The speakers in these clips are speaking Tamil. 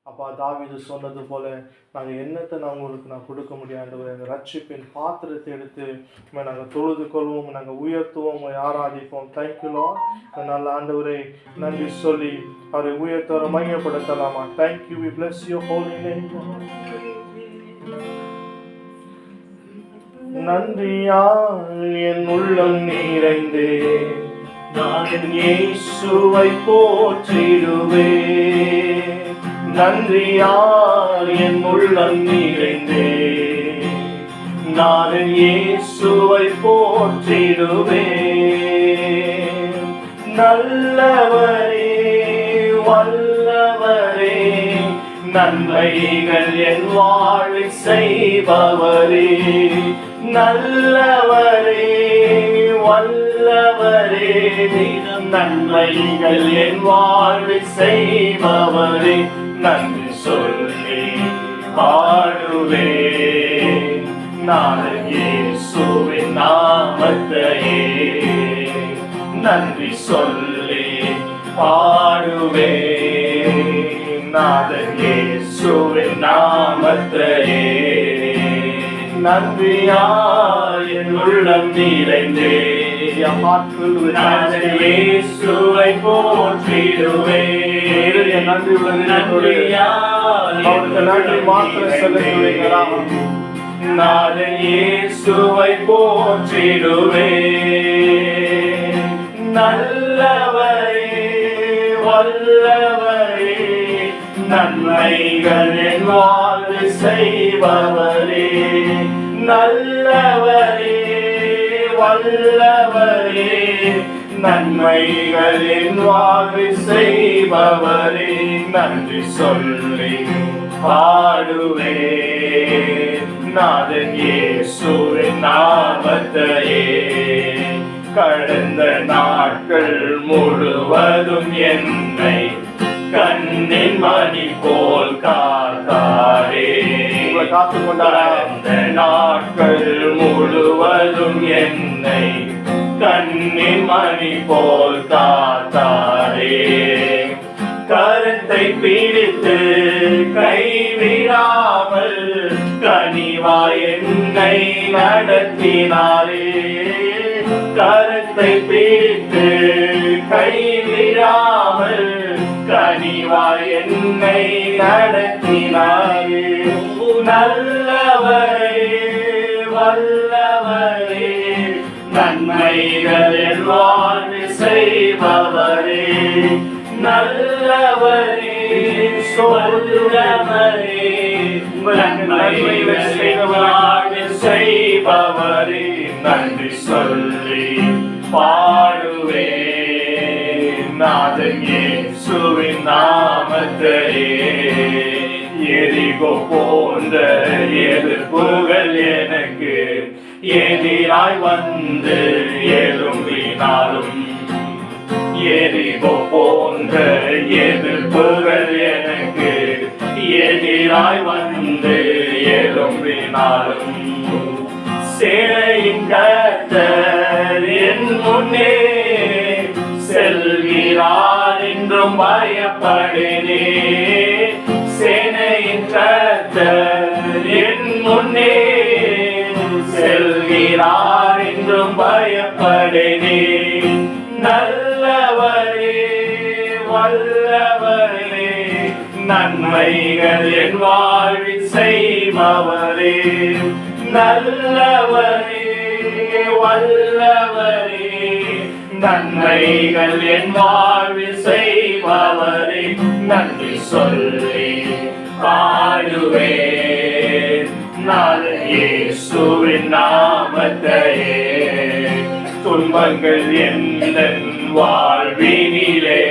அப்பா தாவீது சொன்னது போல நாங்கள் என்னத்தை நான் கொடுக்க முடியாது. எங்கள் ரட்சிப்பின் பாத்திரத்தை எடுத்து நாங்கள் தொழுது கொள்வோம், நாங்கள் உயர்த்துவோம், ஆராதிப்போம். தேங்க்யூலோ. நல்ல ஆண்டவரை நன்றி சொல்லி அவரை உயர்த்தவரை மையப்படுத்தலாமா? Thank you. We bless you holy name. நன்றியால் என் உள்ளம் நிறைந்தே நான் இயேசுவை போற்றிடுவேன். நன்றியால் என் உள்ளம் நிறைந்தே நான் இயேசுவை போற்றிடுவேன். நல்லவரே வல்லவரே நன்மைகள் என் வாழ்வில் செய்பவரே. நல்லவரே வல்லவரே நன்மைகள் என் வாழ்வில் செய்பவரே. நன்றி சொல்லி பாடுவேன் நான் இயேசுவின் நாமத்தையே. நன்றி சொல்லி பாடுவேன் நான் இயேசுவின் நாமத்தையே. நன்றியால் என் உள்ளம் நிறைந்தே இயேசுவை போற்றிடுவேன். நன்றி மாத்திரம் செலுத்துவீர்களாம். நான் இயேசுவை போற்றிடுவேன். நல்லவரே வல்லவரே நன்மைகள் என் வாழ்வில் செய்பவரே. நல்லவரே வல்லவரே நன்மைகள் என் வாழ்வில் செய்பவரே. நன்றி சொல்லி பாடுவேன் நாதன் இயேசுவின் நாமத்தையே. கடந்த நாட்கள் முழுவதும் என்னை கண்ணின் மணி போல் காத்தாரே. கடந்த நாட்கள் முழுவதும் என்னை கண்ணின் மணி போல் காத்தாரே. கருத்தை பிடித்து கைவிடாமல் கனிவாய் என்னை நடத்தினாரே. கருத்தை பிடித்து கைவிடாமல் கனிவாய் என்னை நடத்தினாரே. நல்லவரே வல்லவரே நன்மைகள் என் வாழ்வில் செய்பவரே. நல்லவரே சொல்லவரே நன்மைகள் என் வாழ்வில் செய்பவரே. நன்றி சொல்லி பாடுவேன் நாதன் இயேசுவின் நாமத்தையே. எரிகோ போன்ற எதிர்ப்புகள் எனக்கு எதிராய் வந்து எழும்பினாலும், எரிகோ போன்ற எதிர்ப்புகள் எனக்கு எதிராய் வந்து எழும்பினாலும், சேனையின் கர்த்தர் என் முன்னே செல்கிறார் என்றும் பயப்படினே. சேனையின் கர்த்தர் என் முன்னே செல்கிறார் என்றும் பயப்படினே. நல்லவரே வல்லவரே நன்மைகள் என் வாழ்வில் செய்பவரே. நல்லவரே வல்லவரே நன்மைகள் என் வாழ்வில் செய்பவரே. நன்றி சொல்லி பாடுவேன் நான் இயேசுவின் நாமத்தையே. துன்பங்கள் எந்தன் வாழ்வினிலே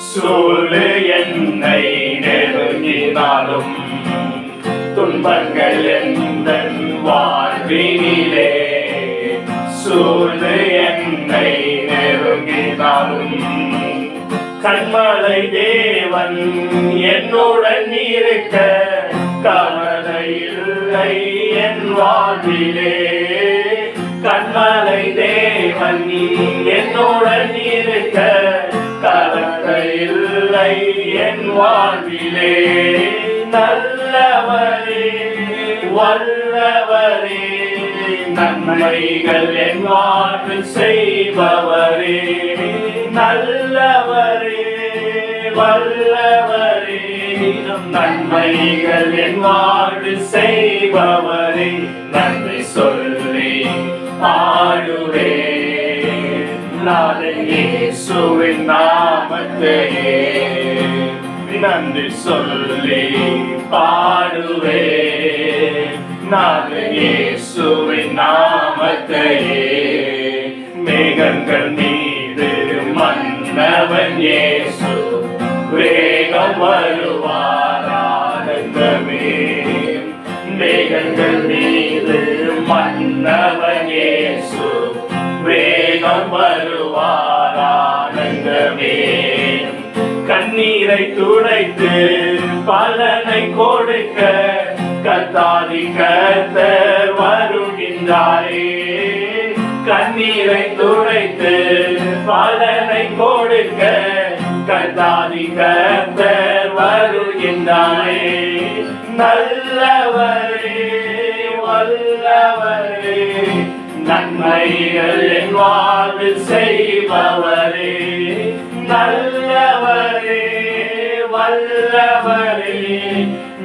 சூழ் என்னை நெருங்கினாலும், துன்பங்கள் எந்தன் வாழ்வினிலே சூழ் என்னை நெருங்கினாலும், கண்மலை தேவன் என்னுடன் இருக்க கவலை இல்லை என் வாழ்விலே. கண்மலை தேவன் என்னுடன் இருக்க கவலை இல்லை என் வாழ்விலே நல்லவரே வல்லவரே நன்மைகள் என் வாழ்வில் செய்பவரே நல்லவரே வல்லவரே நன்மைகள் என் வாழ்வில் செய்பவரே நன்றி சொல்லி பாடுவே நாதன் இயேசுவின் நாமத்தையே நன்றி சொல்லி பாடுவே நாதன் இயேசுவின் நாமத்தையே மேகங்கள் மீது மன்னவன் இயேசு வேகம் வருவார் ஆனந்தமே மேகங்கள் மீது மன்னவன் இயேசு வேகம் வருவார் ஆனந்தமே கண்ணீரை துடைத்து பலனை கொடுக்க கர்த்தாதி கர்த்தர் வருகின்றாரே கண்ணீரை துடைத்து பலனை கொடுக்க கர்த்தாதி கர்த்தர் வருகின்றாரே நல்லவரே வல்லவரே நன்மைகள் என் வாழ்வில் செய்பவரே நல்லவரே வல்லவரே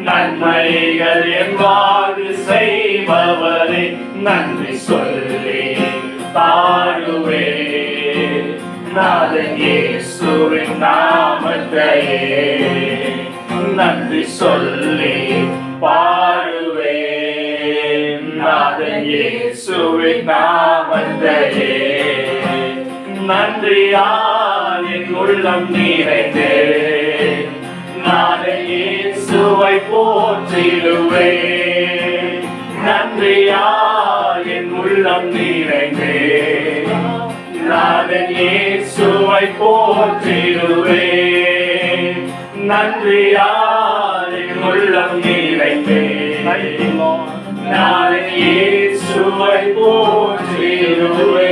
நன்மைகள் என் வாழ்வில் செய்பவரே நன்றி சொல்லி பாடுவே நாதன் இயேசுவின் நாமத்தையே நன்றி சொல்லி பாடுவே நாதன் இயேசுவின் நாமத்தையே நன்றியால் என் உள்ளம் நிறைந்தே நாதன் இயேசுவை போற்றிடுவே நன்றியால் என் உள்ளம் நிறைந்தே நாதன் இயேசுவை போற்றிடுவே நன்றியால் என் உள்ளம் நிறைந்தே நாதன் இயேசுவை போற்றிடுவே.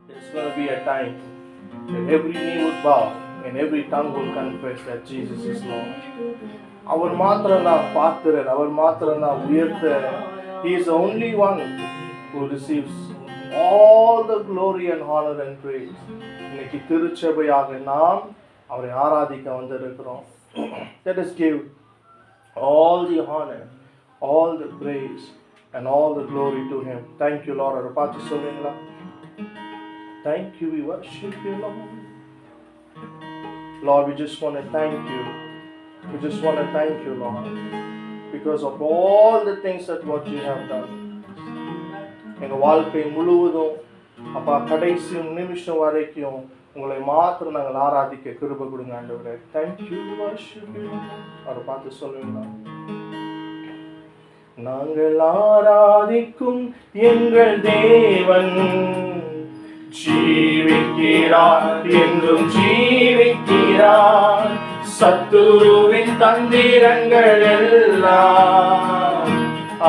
There's going to be a time that every knee would bow and every tongue will confess that Jesus is Lord. அவர் மாத்திரம் தான் பார்த்தர், அவர் மாத்திரம் தான் உயர்த்தர். He is the only one who receives all the glory and honor and praise. இன்னைக்கு திருச்சபையாக நாம் அவரை ஆராதிக்க வந்திருக்கிறோம். Let us give all the honor, all the praise and all the glory to Him. Thank you, Lord. அதை பார்த்து சொல்லுங்களா? Thank you, we worship you, Lord. Lord, we just want to thank you. We just want to thank you, Lord, because of all the things that what you have done. எங்கள் வாழ்க்கை முழுவதும் அப்பா கடைசி நிமிஷம் வரைக்கும் உங்களை மாத்திரம் நாங்கள் ஆராதிக்க கிருபை கொடுங்க ஆண்டவரே. Thank you, we worship you. அவரை பார்த்து சொல்லுங்களா? நாங்கள் ஆராதிக்கும் எங்கள் தேவன் ஜீவிக்கிறார், என்றும் ஜீவிக்கிறார். சத்துருவின் தந்திரங்கள் எல்லாம்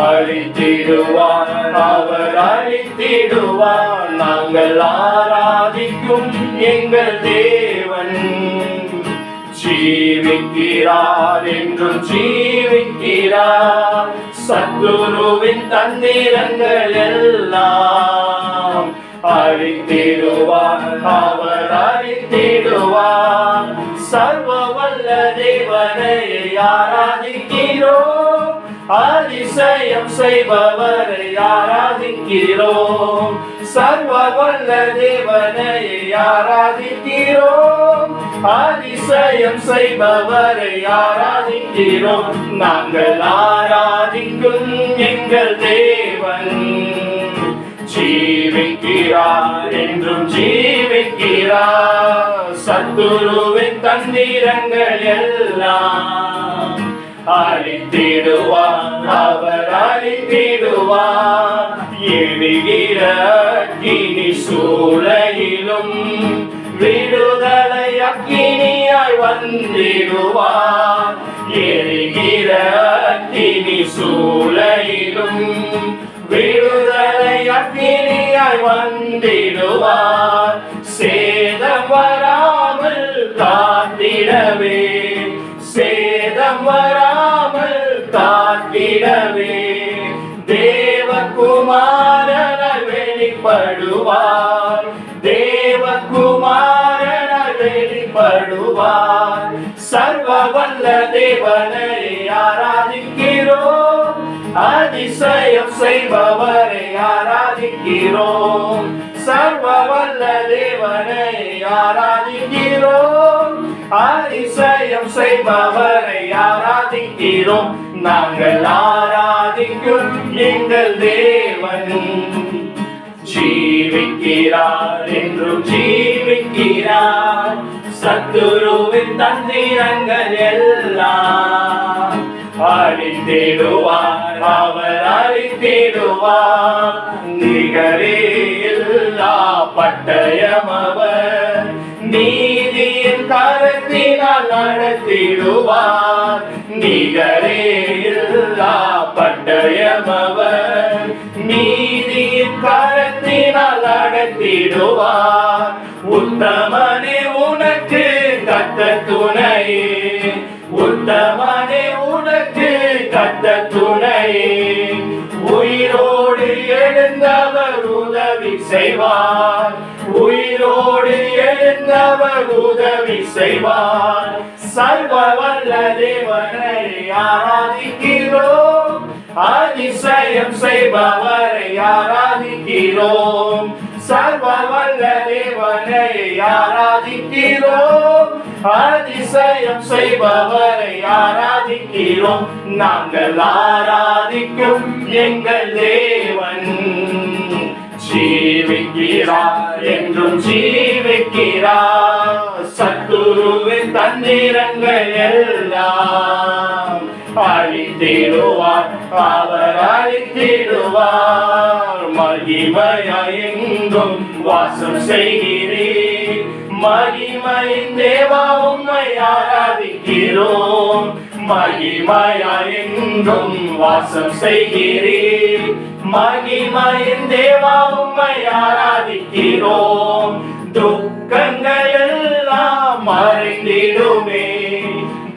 அழித்திடுவார், அவர் அழித்திடுவார். நாங்கள் ஆராதிக்கும் எங்கள் தேவன் ஜீவிக்கிறார், என்றும் ஜீவிக்கிறார். சத்துருவின் தந்திரங்கள் எல்லாம் அழித்திடுவார், அவர் அழித்திடுவார். சர்வ வல்ல தேவனை ஆராதிக்கிறோம், அதிசயம் செய்பவரை ஆராதிக்கிறோம். சர்வ வல்ல தேவனை ஆராதிக்கிறோம், அதிசயம் செய்பவரை ஆராதிக்கிறோம். நாங்கள் ஆராதிக்கும் எங்கள் தேவன் ஜீவிக்கிறார், என்றும் ஜீவிக்கிறார். சத்துருவின் தந்திரங்கள் எல்லாம் அழித்திடுவார், அவர் அழித்திடுவார். எரிகிற அக்கினி சூளையிலும் விடுதலை அக்கினியாய் வந்திடுவார். எரிகிற அக்கினி சூளையிலும் விடுதலை அக்கினியாய் வந்திடுவார். சேதம் வராமல் தேவகுமாரனாய் வெளிப்படுவார். சர்வ வல்ல தேவனை ஆராதிக்கிறோம், அதிசயம் செய்பவரை ஆராதிக்கிறோம். சர்வ வல்ல தேவனை ஆராதிக்கிறோம், அதிசயம் செய்பவரை ஆராதிக்கிறோம். நாங்கள் ஆராதிக்கும் எங்கள் தேவன் ஜீவிக்கிறார், என்றும் ஜீவிக்கிறார். சத்துருவின் தந்திரங்கள் எல்லாம் அழித்திடுவார், அவர் அழித்திடுவார். நிகரே இல்லா பட்டயம் அவர், நீதியின் கரத்தினால் நடத்திடுவார். நிகரே இல்லா பட்டயம் அவர், நீதியின் கரத்தினால் நடத்திடுவார். உத்தமனே உனக்கு கர்த்தர் துணையே, உத்தமனே உனக்கு கர்த்தர் துணையே. உயிரோடு எழுந்தவர் உதவி செய்வார், உயிரோடு எழுந்தவர் உதவி செய்வார். சர்வ வல்ல தேவனை ஆராதிக்கிறோம், அதிசயம் செய்பவரை ஆராதிக்கிறோம். சர்வ வல்ல தேவனை ஆராதிக்கிறோம், அதிசயம் செய்பவரை ஆராதிக்கிறோம். நாங்கள் ஆராதிக்கும் எங்கள் தேவன் ஜீவிக்கிறார், என்றும் ஜீவிக்கிறார். சத்துருவின் தந்திரங்கள் எல்லாம் அழித்திடுவார், அவர் அழித்திடுவார். மகிமையாய் எங்கும் வாசம் செய்கிறீர், மகிமையின் தேவா உம்மை ஆராதிக்கிறோம். மகிமையாய் எங்கும் வாசம் செய்கிறீர், மகிமையின் தேவா உம்மை ஆராதிக்கிறோம். துக்கங்கள் எல்லாம் மறைந்திடுமே,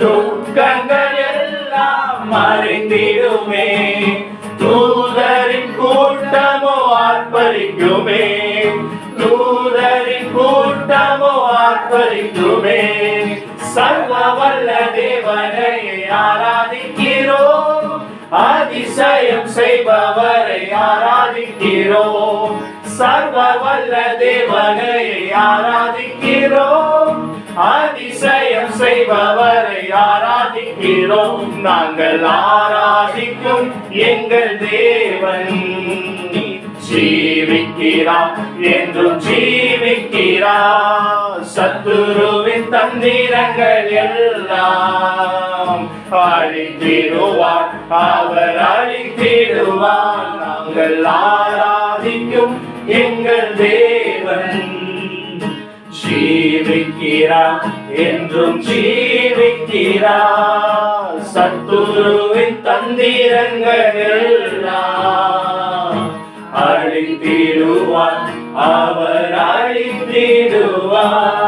துக்கங்கள் எல்லாம் மறைந்திடுமே. தூதரின் கூட்டமோ ஆர்ப்பரிக்குமே, தூதரின் கூட்டமோ ஆர்ப்பரிக்குமே. சர்வ வல்ல தேவனை ஆராதிக்கிறோம், அதிசயம் செய்பவரை ஆராதிக்கிறோம். சர்வ வல்ல தேவனை ஆராதிக்கிறோம், அதிசயம் செய்பவரை ஆராதிக்கிறோம். நாங்கள் ஆராதிக்கும் எங்கள் தேவன் ஜீவிக்கிறார், என்றும் ஜீவிக்கிறார். சத்துருவின் தந்திரங்கள் எல்லாம் அழித்திடுவார், அவர் அழித்திடுவார். நாங்கள் ஆராதிக்கும் எங்கள் தேவன் ஜீவிக்கிறார், என்றும் ஜீவிக்கிறார். சத்துருவின் தந்திரங்கள் எல்லாம் அழித்திடுவார், அவர் அழித்திடுவார்.